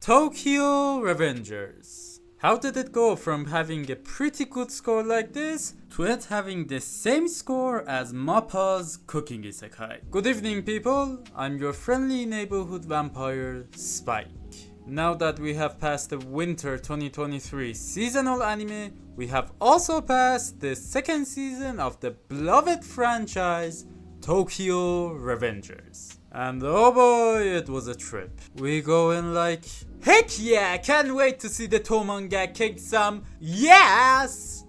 Tokyo Revengers. How did it go from having a pretty good score like this to it having the same score as MAPPA's Cooking Isekai? Good evening, people. I'm your friendly neighborhood vampire, Spike. Now that we have passed the winter 2023 seasonal anime, we have also passed the second season of the beloved franchise, Tokyo Revengers. And oh boy, it was a trip. We go in like, heck yeah, can't wait to see the Tomonga kick some yes!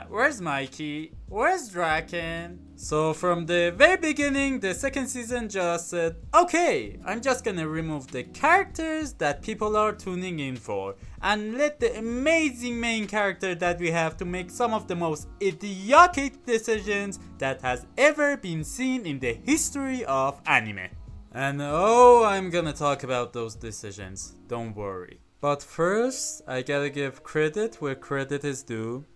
Where's Mikey? Where's Draken? So from the very beginning, the second season just said, okay, I'm just gonna remove the characters that people are tuning in for and let the amazing main character that we have to make some of the most idiotic decisions that has ever been seen in the history of anime. And oh, I'm gonna talk about those decisions, don't worry. But first, I gotta give credit where credit is due.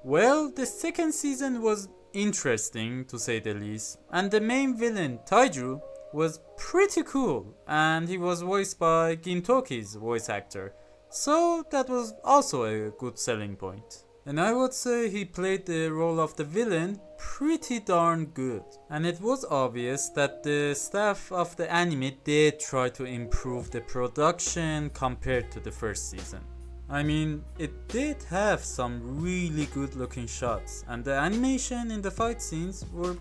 Well, the second season was interesting to say the least, and the main villain, Taiju, was pretty cool, and he was voiced by Gintoki's voice actor, so that was also a good selling point. And I would say he played the role of the villain pretty darn good. And it was obvious that the staff of the anime did try to improve the production compared to the first season. I mean, it did have some really good looking shots, and the animation in the fight scenes were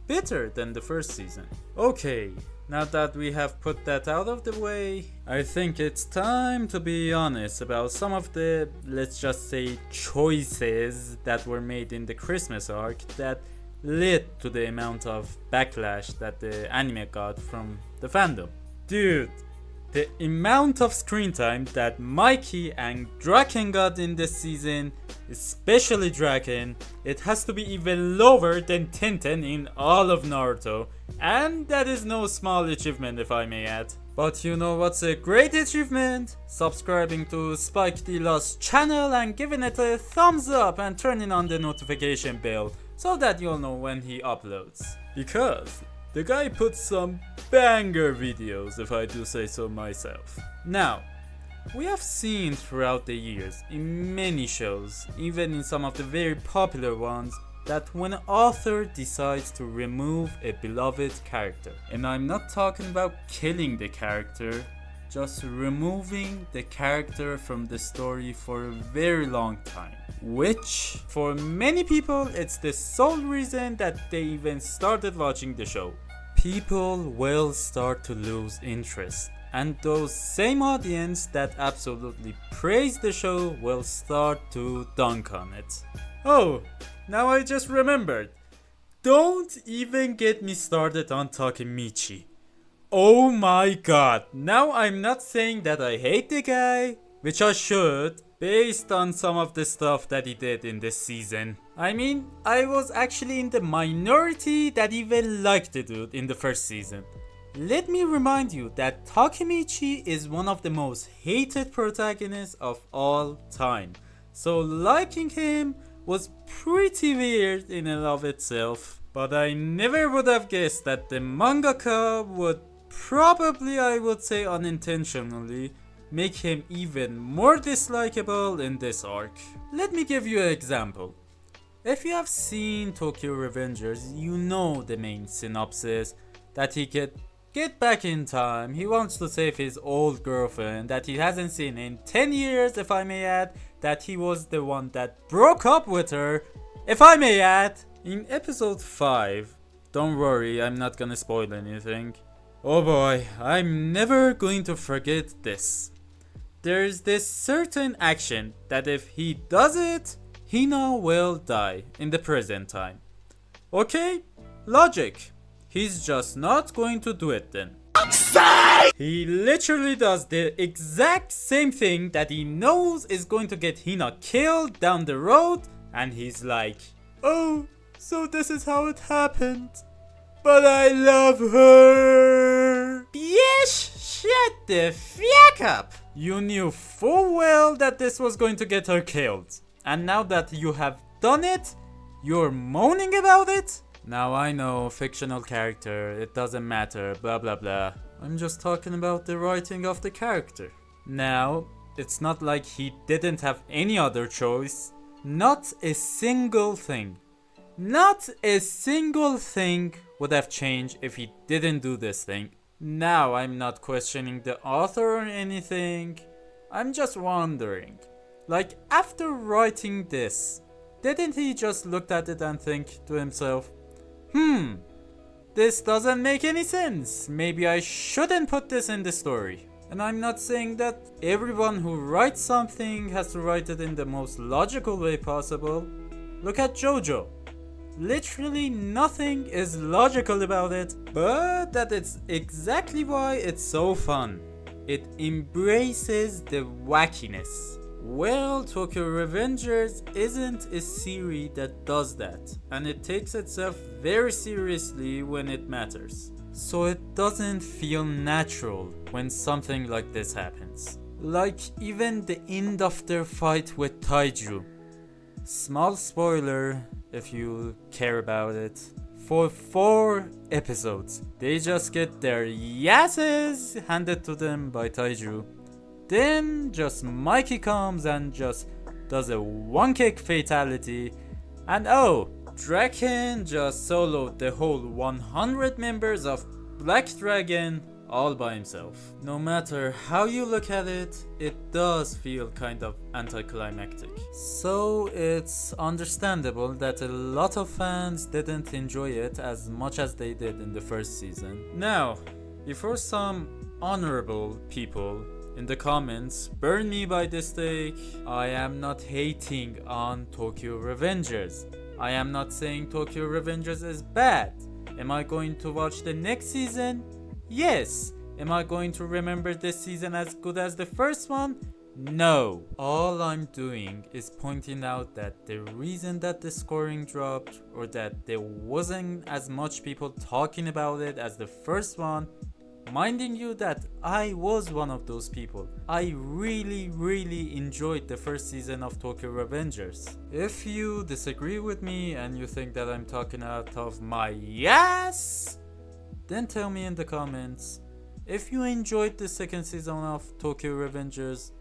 better than the first season. Okay, now that we have put that out of the way, I think it's time to be honest about some of the, let's just say, choices that were made in the Christmas arc that led to the amount of backlash that the anime got from the fandom. Dude, the amount of screen time that Mikey and Draken got in this season, especially Draken, it has to be even lower than Tenten in all of Naruto. And that is no small achievement, if I may add. But you know what's a great achievement? Subscribing to Spike the Lost channel and giving it a thumbs up and turning on the notification bell so that you'll know when he uploads. Because the guy puts some banger videos, if I do say so myself. Now, we have seen throughout the years in many shows, even in some of the very popular ones, that when an author decides to remove a beloved character, and I'm not talking about killing the character, just removing the character from the story for a very long time. Which, for many people, it's the sole reason that they even started watching the show. People will start to lose interest, and those same audience that absolutely praise the show will start to dunk on it. Oh, now I just remembered. Don't even get me started on Takemichi. Oh my god, now I'm not saying that I hate the guy, which I should, based on some of the stuff that he did in this season. I mean, I was actually in the minority that even liked the dude in the first season. Let me remind you that Takemichi is one of the most hated protagonists of all time. So liking him was pretty weird in and of itself. But I never would have guessed that the mangaka would probably, I would say unintentionally, make him even more dislikable in this arc. Let me give you an example. If you have seen Tokyo Revengers, you know the main synopsis, that he get back in time, he wants to save his old girlfriend that he hasn't seen in 10 years, if I may add, that he was the one that broke up with her, if I may add. In episode 5, don't worry, I'm not gonna spoil anything. Oh boy, I'm never going to forget this. There's this certain action that if he does it, Hina will die in the present time. Okay, logic. He's just not going to do it then. He literally does the exact same thing that he knows is going to get Hina killed down the road, and he's like, oh, so this is how it happened. But I love her. Bitch, shut the fuck up. You knew full well that this was going to get her killed. And now that you have done it, you're moaning about it? Now I know, fictional character, it doesn't matter, blah blah blah. I'm just talking about the writing of the character. Now, it's not like he didn't have any other choice. Not a single thing. Not a single thing would have changed if he didn't do this thing. Now, I'm not questioning the author or anything. I'm just wondering. Like, after writing this, didn't he just look at it and think to himself, this doesn't make any sense. Maybe I shouldn't put this in the story. And I'm not saying that everyone who writes something has to write it in the most logical way possible. Look at JoJo. Literally nothing is logical about it, but that is exactly why it's so fun. It embraces the wackiness. Well, Tokyo Revengers isn't a series that does that, and it takes itself very seriously when it matters. So it doesn't feel natural when something like this happens. Like even the end of their fight with Taiju. Small spoiler if you care about it. For 4 episodes, they just get their yasses handed to them by Taiju. Then just Mikey comes and just does a one-kick fatality, and oh, Draken just soloed the whole 100 members of Black Dragon all by himself. No matter how you look at it, it does feel kind of anticlimactic. So it's understandable that a lot of fans didn't enjoy it as much as they did in the first season. Now, before some honorable people in the comments burn me by this stake, I am not hating on Tokyo Revengers. I am not saying Tokyo Revengers is bad. Am I going to watch the next season? Yes. Am I going to remember this season as good as the first one? No. All I'm doing is pointing out that the reason that the scoring dropped, or that there wasn't as much people talking about it as the first one, minding you that I was one of those people. I really enjoyed the first season of Tokyo Revengers. If you disagree with me and you think that I'm talking out of my ass, then tell me in the comments. If you enjoyed the second season of Tokyo Revengers,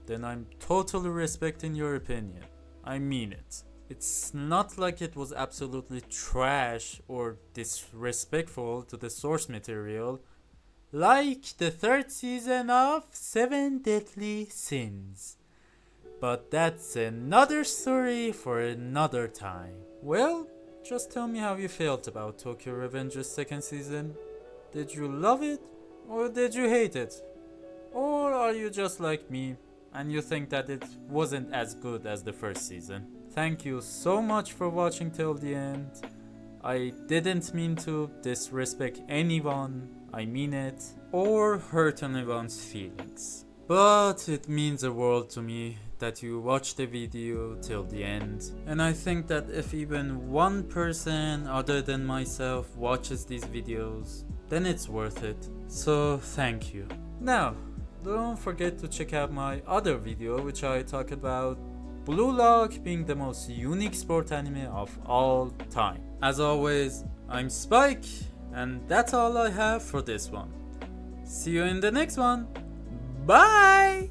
then I'm totally respecting your opinion. I mean it. It's not like it was absolutely trash or disrespectful to the source material, like the third season of 7 Deadly Sins. But that's another story for another time. Well, just tell me how you felt about Tokyo Revengers second season. Did you love it? Or did you hate it? Or are you just like me and you think that it wasn't as good as the first season? Thank you so much for watching till the end. I didn't mean to disrespect anyone, I mean it, or hurt anyone's feelings. But it means the world to me that you watch the video till the end, and I think that if even one person other than myself watches these videos, then it's worth it. So thank you. Now, don't forget to check out my other video which I talk about Blue Lock being the most unique sport anime of all time. As always, I'm Spike, and that's all I have for this one. See you in the next one. Bye!